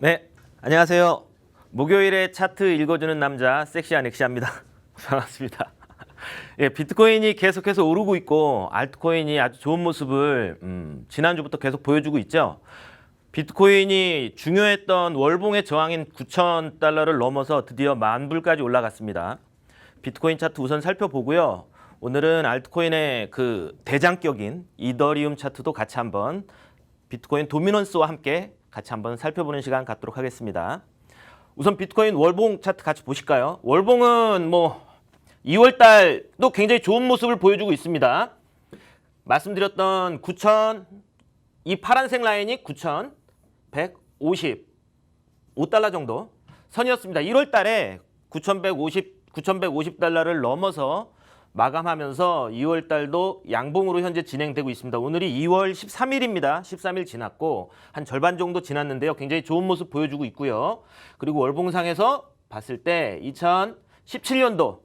네, 안녕하세요. 목요일에 차트 읽어주는 남자 섹시한 엑시합니다. 반갑습니다. 예, 비트코인이 계속해서 오르고 있고 알트코인이 아주 좋은 모습을 지난주부터 계속 보여주고 있죠. 비트코인이 중요했던 월봉의 저항인 9,000달러를 넘어서 드디어 10,000불까지 올라갔습니다. 비트코인 차트 우선 살펴보고요. 오늘은 알트코인의 그 대장격인 이더리움 차트도 같이 한번 비트코인 도미넌스와 함께 같이 한번 살펴보는 시간 갖도록 하겠습니다. 우선 비트코인 월봉 차트 같이 보실까요? 월봉은 뭐 2월 달도 굉장히 좋은 모습을 보여주고 있습니다. 말씀드렸던 9,000, 이 파란색 라인이 9,155달러 정도 선이었습니다. 1월 달에 9,150달러를 넘어서 마감하면서 2월 달도 양봉으로 현재 진행되고 있습니다. 오늘이 2월 13일입니다. 13일 지났고 한 절반 정도 지났는데요. 굉장히 좋은 모습 보여주고 있고요. 그리고 월봉상에서 봤을 때 2017년도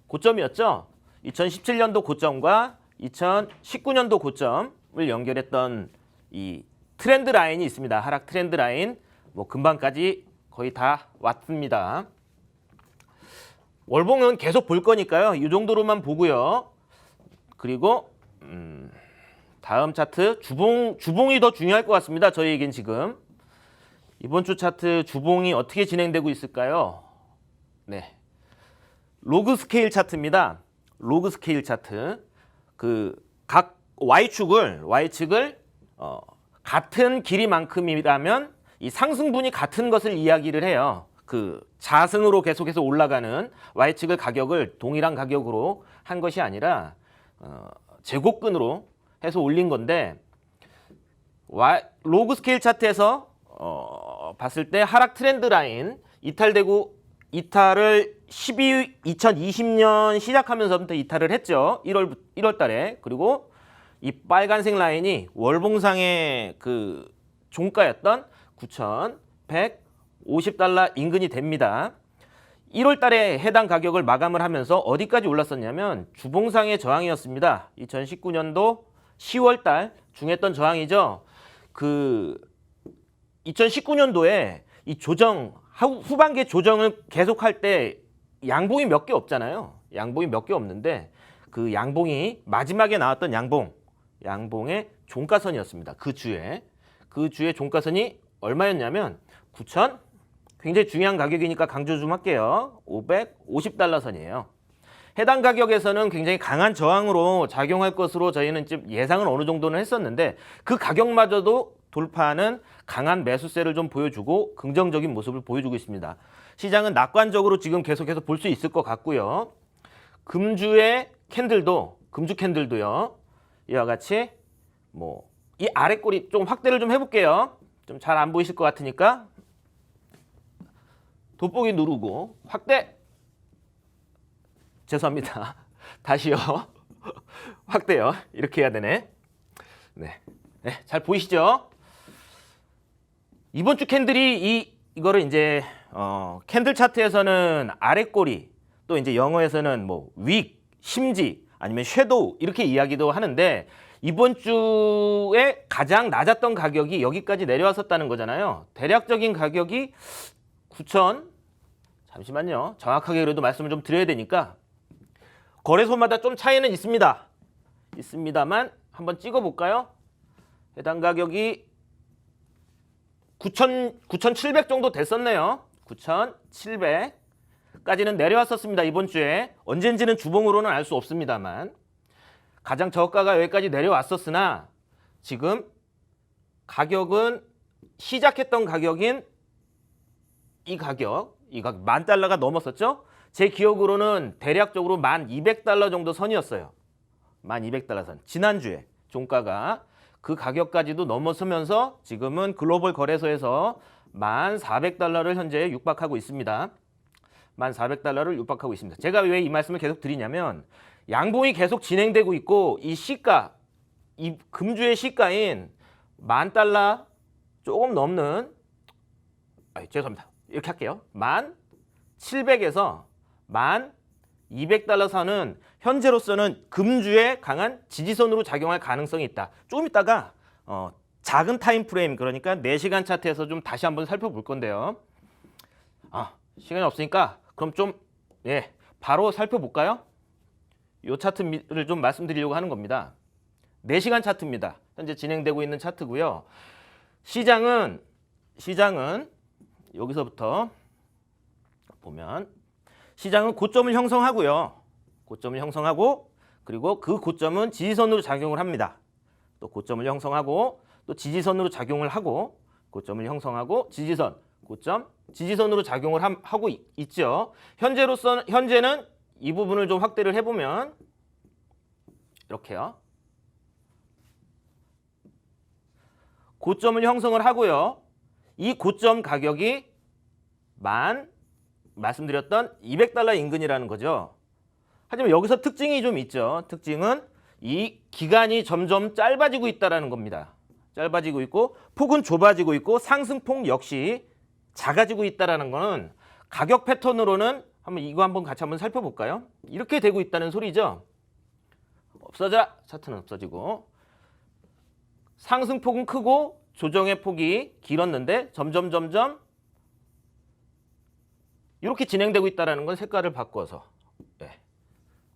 고점이었죠. 2017년도 고점과 2019년도 고점을 연결했던 이 트렌드 라인이 있습니다. 하락 트렌드 라인 뭐 금방까지 거의 다 왔습니다. 월봉은 계속 볼 거니까요. 이 정도로만 보고요. 그리고 다음 차트 주봉이 더 중요할 것 같습니다. 저희에겐 지금 이번 주 차트 주봉이 어떻게 진행되고 있을까요? 네, 로그 스케일 차트입니다. 로그 스케일 차트 그 각 Y축을 같은 길이만큼이라면 이 상승분이 같은 것을 이야기를 해요. 그 자승으로 계속해서 올라가는 Y축의 가격을 동일한 가격으로 한 것이 아니라 제곱근으로 해서 올린 건데 로그 스케일 차트에서 봤을 때 하락 트렌드 라인 이탈을 2020년 시작하면서부터 이탈을 했죠. 1월 달에. 그리고 이 빨간색 라인이 월봉상의 그 종가였던 9,150달러 인근이 됩니다. 1월 달에 해당 가격을 마감을 하면서 어디까지 올랐었냐면 주봉상의 저항이었습니다. 2019년도 10월 달 중했던 저항이죠. 그 2019년도에 이 후반기 조정을 계속할 때 양봉이 몇 개 없잖아요. 양봉이 몇 개 없는데 그 양봉이 마지막에 나왔던 양봉의 종가선이었습니다. 그 주에 종가선이 얼마였냐면 9,000 굉장히 중요한 가격이니까 강조 좀 할게요. 550달러 선이에요. 해당 가격에서는 굉장히 강한 저항으로 작용할 것으로 저희는 좀 예상은 어느 정도는 했었는데 그 가격마저도 돌파하는 강한 매수세를 좀 보여주고 긍정적인 모습을 보여주고 있습니다. 시장은 낙관적으로 지금 계속해서 볼 수 있을 것 같고요. 금주 캔들도요. 이와 같이 뭐 이 아래 꼬리 좀 확대를 좀 해볼게요. 좀 잘 안 보이실 것 같으니까 돋보기 누르고 확대. 죄송합니다. 다시요. 확대요. 이렇게 해야 되네. 네, 잘 보이시죠? 이번 주 캔들이 이거를 이제 캔들 차트에서는 아래 꼬리 또 이제 영어에서는 뭐 윅, 심지 아니면 섀도우 이렇게 이야기도 하는데 이번 주에 가장 낮았던 가격이 여기까지 내려왔었다는 거잖아요. 대략적인 가격이 9,000 잠시만요. 정확하게 그래도 말씀을 좀 드려야 되니까 거래소마다 좀 차이는 있습니다만 한번 찍어볼까요? 해당 가격이 9,700 정도 됐었네요. 9,700까지는 내려왔었습니다. 이번 주에. 언젠지는 주봉으로는 알 수 없습니다만 가장 저가가 여기까지 내려왔었으나 지금 가격은 시작했던 가격인 이 가격 10,000달러가 넘었었죠. 제 기억으로는 대략적으로 1,200달러 정도 선이었어요. 1,200달러 선. 지난주에 종가가 그 가격까지도 넘어서면서 지금은 글로벌 거래소에서 1,400달러를 현재 육박하고 있습니다. 1,400달러를 육박하고 있습니다. 제가 왜 이 말씀을 계속 드리냐면 양봉이 계속 진행되고 있고 이 시가, 이 금주의 시가인 10,000달러 조금 넘는 죄송합니다. 이렇게 할게요. 1,700에서 1,200달러 선은 현재로서는 금주에 강한 지지선으로 작용할 가능성이 있다. 조금 있다가 작은 타임 프레임, 그러니까 4시간 차트에서 좀 다시 한번 살펴볼 건데요. 시간이 없으니까 그럼 좀 바로 살펴볼까요? 이 차트를 좀 말씀드리려고 하는 겁니다. 4시간 차트입니다. 현재 진행되고 있는 차트고요. 시장은 여기서부터 보면 시장은 고점을 형성하고요. 고점을 형성하고 그리고 그 고점은 지지선으로 작용을 합니다. 또 고점을 형성하고 또 지지선으로 작용을 하고 고점을 형성하고 지지선, 고점, 지지선으로 작용을 하고 있죠. 현재는 이 부분을 좀 확대를 해보면 이렇게요. 고점을 형성을 하고요. 이 고점 가격이 말씀드렸던 $200 인근이라는 거죠. 하지만 여기서 특징이 좀 있죠. 특징은 이 기간이 점점 짧아지고 있다는 겁니다. 짧아지고 있고 폭은 좁아지고 있고 상승폭 역시 작아지고 있다는 거는 가격 패턴으로는 한번 같이 살펴볼까요? 이렇게 되고 있다는 소리죠. 차트는 없어지고 상승폭은 크고 조정의 폭이 길었는데 점점 이렇게 진행되고 있다는 건 색깔을 바꿔서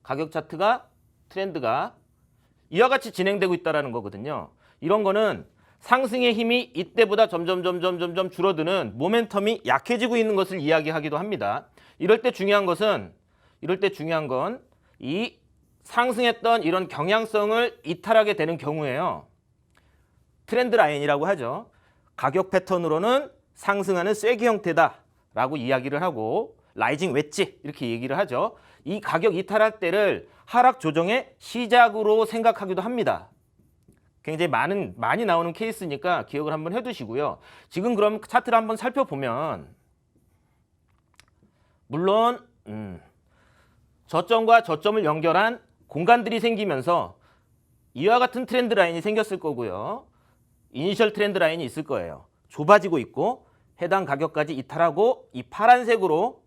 가격 차트가 트렌드가 이와 같이 진행되고 있다는 거거든요. 이런 거는 상승의 힘이 이때보다 점점 줄어드는 모멘텀이 약해지고 있는 것을 이야기하기도 합니다. 이럴 때 중요한 건 이 상승했던 이런 경향성을 이탈하게 되는 경우에요. 트렌드 라인이라고 하죠. 가격 패턴으로는 상승하는 쐐기 형태다라고 이야기를 하고 라이징 웨지 이렇게 얘기를 하죠. 이 가격 이탈할 때를 하락 조정의 시작으로 생각하기도 합니다. 굉장히 많이 나오는 케이스니까 기억을 한번 해두시고요. 지금 그럼 차트를 한번 살펴보면 물론 저점과 저점을 연결한 공간들이 생기면서 이와 같은 트렌드 라인이 생겼을 거고요. 이니셜 트렌드 라인이 있을 거예요. 좁아지고 있고 해당 가격까지 이탈하고 이 파란색으로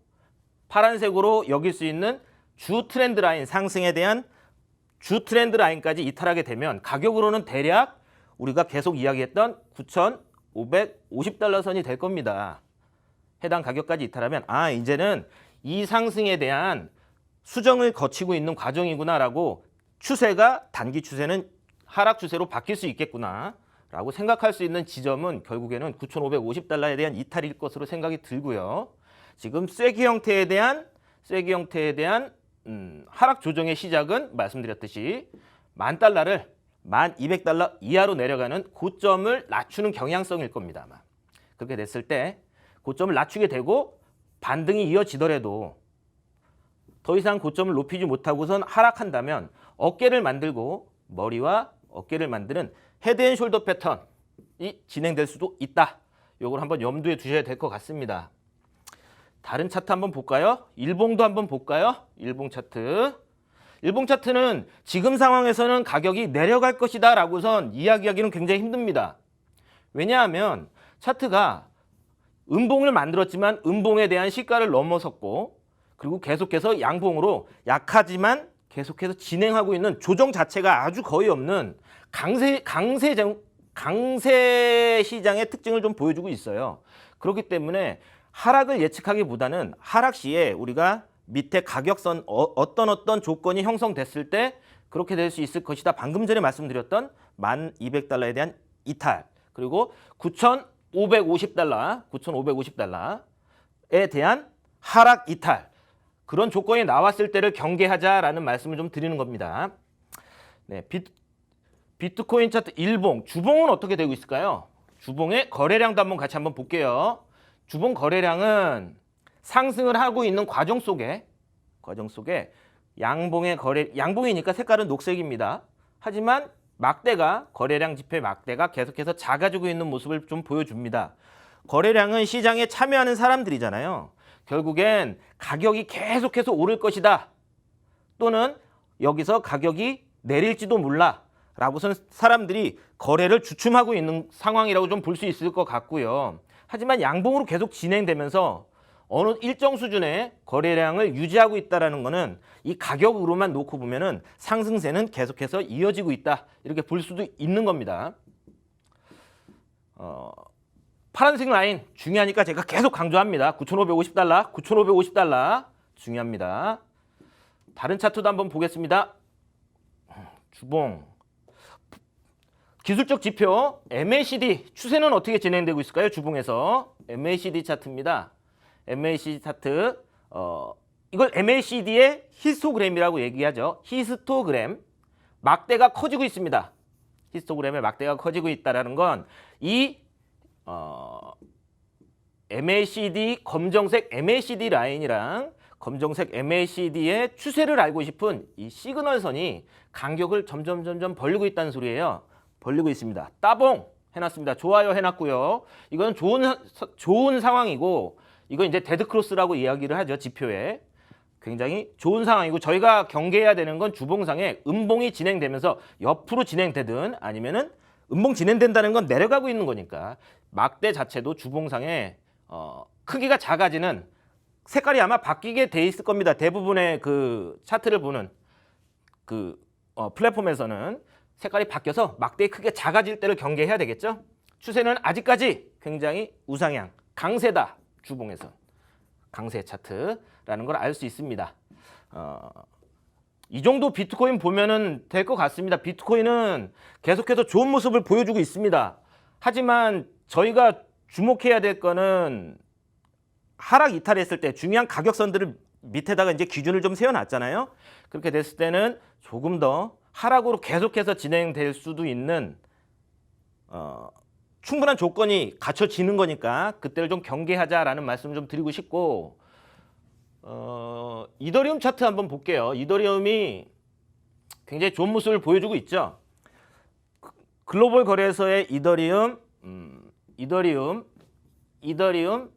여길 수 있는 주 트렌드 라인, 상승에 대한 주 트렌드 라인까지 이탈하게 되면 가격으로는 대략 우리가 계속 이야기했던 $9,550 선이 될 겁니다. 해당 가격까지 이탈하면 이제는 이 상승에 대한 수정을 거치고 있는 과정이구나라고 단기 추세는 하락 추세로 바뀔 수 있겠구나 라고 생각할 수 있는 지점은 결국에는 $9,550에 대한 이탈일 것으로 생각이 들고요. 지금 쐐기 형태에 대한 하락 조정의 시작은 말씀드렸듯이 $10,000를 $1,200 이하로 내려가는 고점을 낮추는 경향성일 겁니다. 아마. 그렇게 됐을 때 고점을 낮추게 되고 반등이 이어지더라도 더 이상 고점을 높이지 못하고선 하락한다면 어깨를 만들고 머리와 어깨를 만드는 헤드앤숄더 패턴이 진행될 수도 있다. 이걸 한번 염두에 두셔야 될 것 같습니다. 다른 차트 한번 볼까요? 일봉도 한번 볼까요? 일봉 차트는 지금 상황에서는 가격이 내려갈 것이다 라고선 이야기하기는 굉장히 힘듭니다. 왜냐하면 차트가 음봉을 만들었지만 음봉에 대한 시가를 넘어섰고 그리고 계속해서 양봉으로 약하지만 계속해서 진행하고 있는 조정 자체가 아주 거의 없는 강세 시장의 특징을 좀 보여주고 있어요. 그렇기 때문에 하락을 예측하기보다는 하락 시에 우리가 밑에 가격선 어떤 조건이 형성됐을 때 그렇게 될 수 있을 것이다. 방금 전에 말씀드렸던 $1,200에 대한 이탈 그리고 $9,550에 대한 하락 이탈 그런 조건이 나왔을 때를 경계하자라는 말씀을 좀 드리는 겁니다. 네, 비트코인 차트 일봉, 주봉은 어떻게 되고 있을까요? 주봉의 거래량도 같이 한번 볼게요. 주봉 거래량은 상승을 하고 있는 과정 속에 양봉이니까 색깔은 녹색입니다. 하지만 거래량 지표 막대가 계속해서 작아지고 있는 모습을 좀 보여줍니다. 거래량은 시장에 참여하는 사람들이잖아요. 결국엔 가격이 계속해서 오를 것이다. 또는 여기서 가격이 내릴지도 몰라. 라고선 사람들이 거래를 주춤하고 있는 상황이라고 좀 볼 수 있을 것 같고요. 하지만 양봉으로 계속 진행되면서 어느 일정 수준의 거래량을 유지하고 있다는 것은 이 가격으로만 놓고 보면은 상승세는 계속해서 이어지고 있다. 이렇게 볼 수도 있는 겁니다. 파란색 라인 중요하니까 제가 계속 강조합니다. 9,550달러, 9,550달러 중요합니다. 다른 차트도 한번 보겠습니다. 주봉. 기술적 지표 MACD 추세는 어떻게 진행되고 있을까요? 주봉에서 MACD 차트입니다. MACD 차트 이걸 MACD의 히스토그램이라고 얘기하죠. 히스토그램. 막대가 커지고 있습니다. 히스토그램의 막대가 커지고 있다는 건 이 MACD 검정색 MACD 라인이랑 검정색 MACD의 추세를 알고 싶은 이 시그널선이 간격을 점점 벌리고 있다는 소리예요. 벌리고 있습니다. 따봉 해놨습니다. 좋아요 해놨고요. 이건 좋은 상황이고 이건 이제 데드크로스라고 이야기를 하죠. 지표에. 굉장히 좋은 상황이고 저희가 경계해야 되는 건 주봉상에 음봉이 진행되면서 옆으로 진행되든 아니면은 음봉 진행된다는 건 내려가고 있는 거니까 막대 자체도 주봉상에 크기가 작아지는 색깔이 아마 바뀌게 돼 있을 겁니다. 대부분의 그 차트를 보는 그 플랫폼에서는 색깔이 바뀌어서 막대의 크기가 작아질 때를 경계해야 되겠죠. 추세는 아직까지 굉장히 우상향, 강세다. 주봉에서 강세 차트라는 걸 알 수 있습니다. 이 정도 비트코인 보면은 될 것 같습니다. 비트코인은 계속해서 좋은 모습을 보여주고 있습니다. 하지만 저희가 주목해야 될 거는 하락 이탈했을 때 중요한 가격선들을 밑에다가 이제 기준을 좀 세워놨잖아요. 그렇게 됐을 때는 조금 더 하락으로 계속해서 진행될 수도 있는 충분한 조건이 갖춰지는 거니까 그때를 좀 경계하자라는 말씀을 좀 드리고 싶고 이더리움 차트 한번 볼게요. 이더리움이 굉장히 좋은 모습을 보여주고 있죠. 글로벌 거래소의 이더리움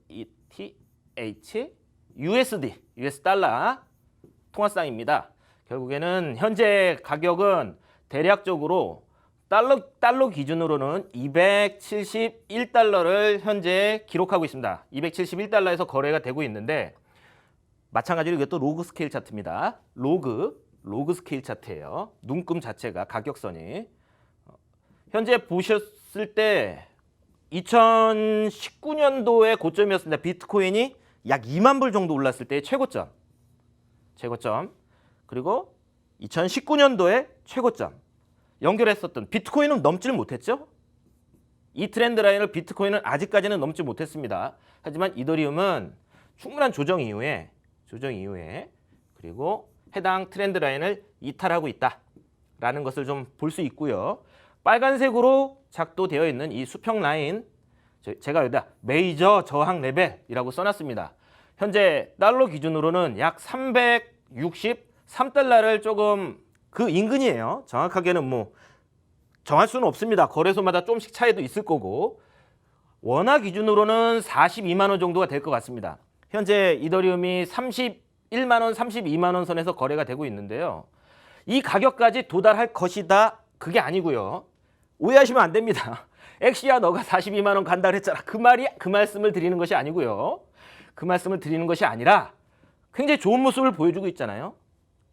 ETH USD US 달러 통화상입니다. 결국에는 현재 가격은 대략적으로 달러 기준으로는 271달러를 현재 기록하고 있습니다. 271달러에서 거래가 되고 있는데 마찬가지로 이것도 로그 스케일 차트입니다. 로그 스케일 차트예요. 눈금 자체가 가격선이 현재 보셨을 때 2019년도의 고점이었습니다. 비트코인이 약 2만 불 정도 올랐을 때의 최고점. 그리고 2019년도의 최고점. 연결했었던 비트코인은 넘지를 못했죠. 이 트렌드 라인을 비트코인은 아직까지는 넘지 못했습니다. 하지만 이더리움은 충분한 조정 이후에 그리고 해당 트렌드 라인을 이탈하고 있다라는 것을 좀 볼 수 있고요. 빨간색으로 작도되어 있는 이 수평 라인 제가 여기다 메이저 저항 레벨이라고 써놨습니다. 현재 달러 기준으로는 약 363달러를 조금 그 인근이에요. 정확하게는 뭐 정할 수는 없습니다. 거래소마다 조금씩 차이도 있을 거고 원화 기준으로는 42만 원 정도가 될 것 같습니다. 현재 이더리움이 31만 원, 32만 원 선에서 거래가 되고 있는데요. 이 가격까지 도달할 것이다. 그게 아니고요. 오해하시면 안 됩니다. 엑시야 너가 42만 원 간다 그랬잖아. 그 말씀을 드리는 것이 아니고요. 그 말씀을 드리는 것이 아니라 굉장히 좋은 모습을 보여주고 있잖아요.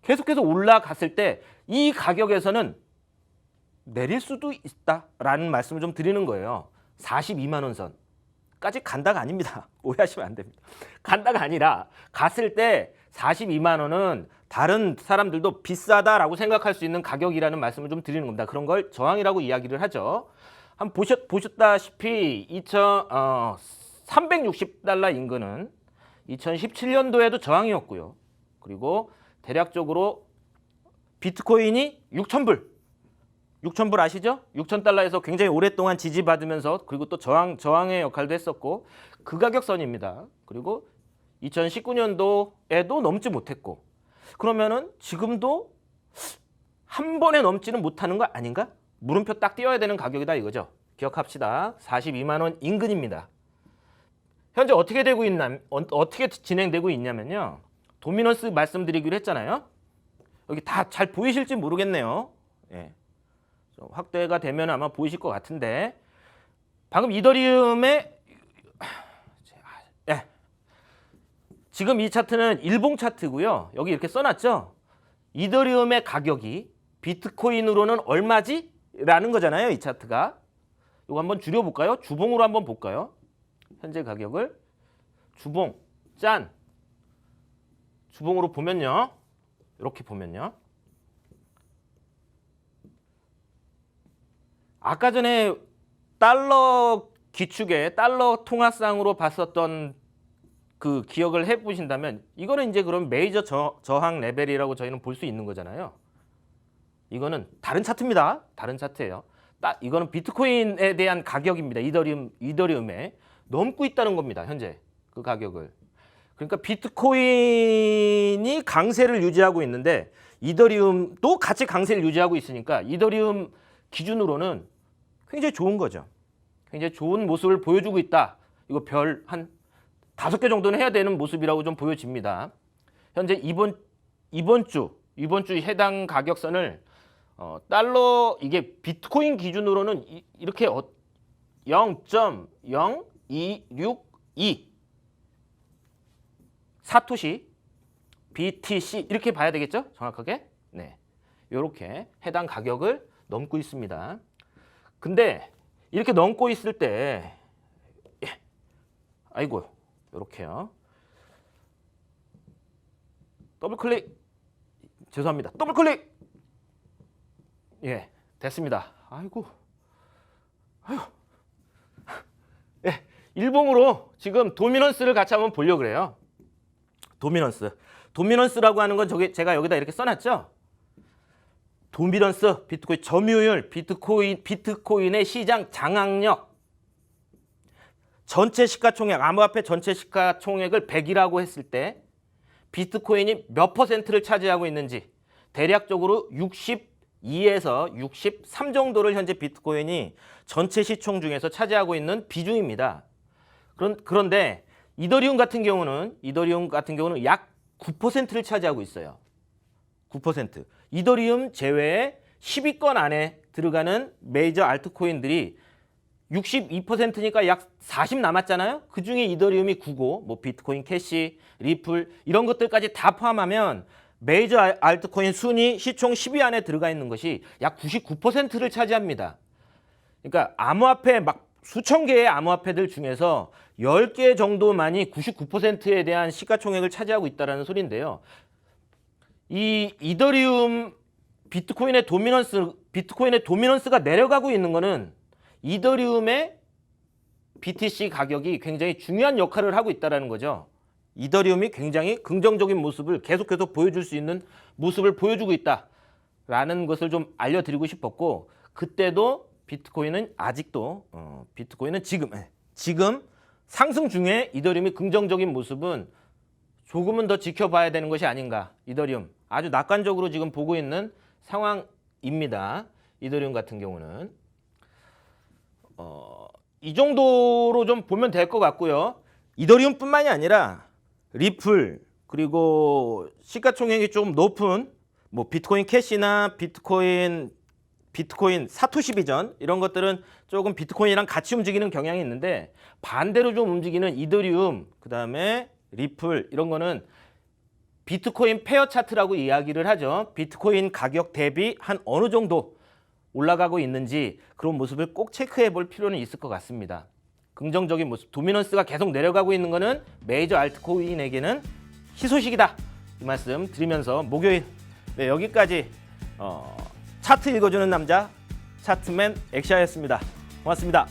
계속해서 올라갔을 때 이 가격에서는 내릴 수도 있다라는 말씀을 좀 드리는 거예요. 42만 원 선까지 간다가 아닙니다. 오해하시면 안 됩니다. 간다가 아니라 갔을 때 42만 원은 다른 사람들도 비싸다라고 생각할 수 있는 가격이라는 말씀을 좀 드리는 겁니다. 그런 걸 저항이라고 이야기를 하죠. 한번 보셨다시피 360달러 인근은 2017년도에도 저항이었고요. 그리고 대략적으로 비트코인이 6,000불 아시죠? 6,000달러에서 굉장히 오랫동안 지지받으면서 그리고 또 저항의 역할도 했었고 그 가격선입니다. 그리고 2019년도에도 넘지 못했고 그러면은 지금도 한 번에 넘지는 못하는 거 아닌가? 물음표 딱 띄워야 되는 가격이다 이거죠. 기억합시다. 42만 원 인근입니다. 현재 어떻게 진행되고 있냐면요. 도미넌스 말씀드리기로 했잖아요. 여기 다 잘 보이실지 모르겠네요. 예. 확대가 되면 아마 보이실 것 같은데 방금 이더리움의 지금 이 차트는 일봉 차트고요. 여기 이렇게 써놨죠. 이더리움의 가격이 비트코인으로는 얼마지? 라는 거잖아요. 이 차트가. 이거 한번 줄여볼까요? 주봉으로 한번 볼까요? 현재 가격을 주봉 짠 주봉으로 보면요. 이렇게 보면요. 아까 전에 달러 기축에 달러 통화상으로 봤었던 그 기억을 해보신다면 이거는 이제 그럼 메이저 저항 레벨이라고 저희는 볼 수 있는 거잖아요. 이거는 다른 차트입니다. 다른 차트예요. 이거는 비트코인에 대한 가격입니다. 이더리움에 넘고 있다는 겁니다. 현재 그 가격을. 그러니까 비트코인이 강세를 유지하고 있는데 이더리움도 같이 강세를 유지하고 있으니까 이더리움 기준으로는 굉장히 좋은 거죠. 굉장히 좋은 모습을 보여주고 있다. 이거 별 한 5개 정도는 해야 되는 모습이라고 좀 보여집니다. 현재 이번 주 해당 가격선을 달러 이게 비트코인 기준으로는 이렇게 0.0262 사토시 BTC 이렇게 봐야 되겠죠? 정확하게. 네. 이렇게 해당 가격을 넘고 있습니다. 근데 이렇게 넘고 있을 때 아이고 이렇게요. 더블 클릭. 죄송합니다. 더블 클릭. 예, 됐습니다. 아이고. 예, 일봉으로 지금 도미넌스를 같이 한번 보려고 그래요. 도미넌스라고 하는 건 제가 여기다 이렇게 써놨죠. 도미넌스, 비트코인 점유율, 비트코인의 시장 장악력, 전체 시가총액, 암호화폐 전체 시가총액을 100이라고 했을 때 비트코인이 몇 퍼센트를 차지하고 있는지 대략적으로 62에서 63 정도를 현재 비트코인이 전체 시총 중에서 차지하고 있는 비중입니다. 그런데 이더리움 같은 경우는 약 9%를 차지하고 있어요. 9%. 이더리움 제외에 10위권 안에 들어가는 메이저 알트코인들이 62%니까 약 40 남았잖아요. 그중에 이더리움이 9고 뭐 비트코인 캐시, 리플 이런 것들까지 다 포함하면 메이저 알트코인 순위 시총 10위 안에 들어가 있는 것이 약 99%를 차지합니다. 그러니까 암호화폐 막 수천 개의 암호화폐들 중에서 10개 정도만이 99%에 대한 시가총액을 차지하고 있다는 소리인데요. 이 이더리움 비트코인의 도미넌스가 내려가고 있는 거는 이더리움의 BTC 가격이 굉장히 중요한 역할을 하고 있다는 거죠. 이더리움이 굉장히 긍정적인 모습을 계속해서 보여줄 수 있는 모습을 보여주고 있다라는 것을 좀 알려드리고 싶었고, 그때도 비트코인은 비트코인은 지금 상승 중에 이더리움이 긍정적인 모습은 조금은 더 지켜봐야 되는 것이 아닌가. 이더리움 아주 낙관적으로 지금 보고 있는 상황입니다. 이더리움 같은 경우는 이 정도로 좀 보면 될 것 같고요. 이더리움뿐만이 아니라 리플 그리고 시가총액이 좀 높은 뭐 비트코인 캐시나 비트코인 사토시 비전 이런 것들은 조금 비트코인이랑 같이 움직이는 경향이 있는데, 반대로 좀 움직이는 이더리움 그다음에 리플 이런 거는 비트코인 페어 차트라고 이야기를 하죠. 비트코인 가격 대비 한 어느 정도 올라가고 있는지 그런 모습을 꼭 체크해 볼 필요는 있을 것 같습니다. 긍정적인 모습, 도미넌스가 계속 내려가고 있는 것은 메이저 알트코인에게는 희소식이다. 이 말씀 드리면서 목요일 여기까지 차트 읽어주는 남자 차트맨 엑샤였습니다. 고맙습니다.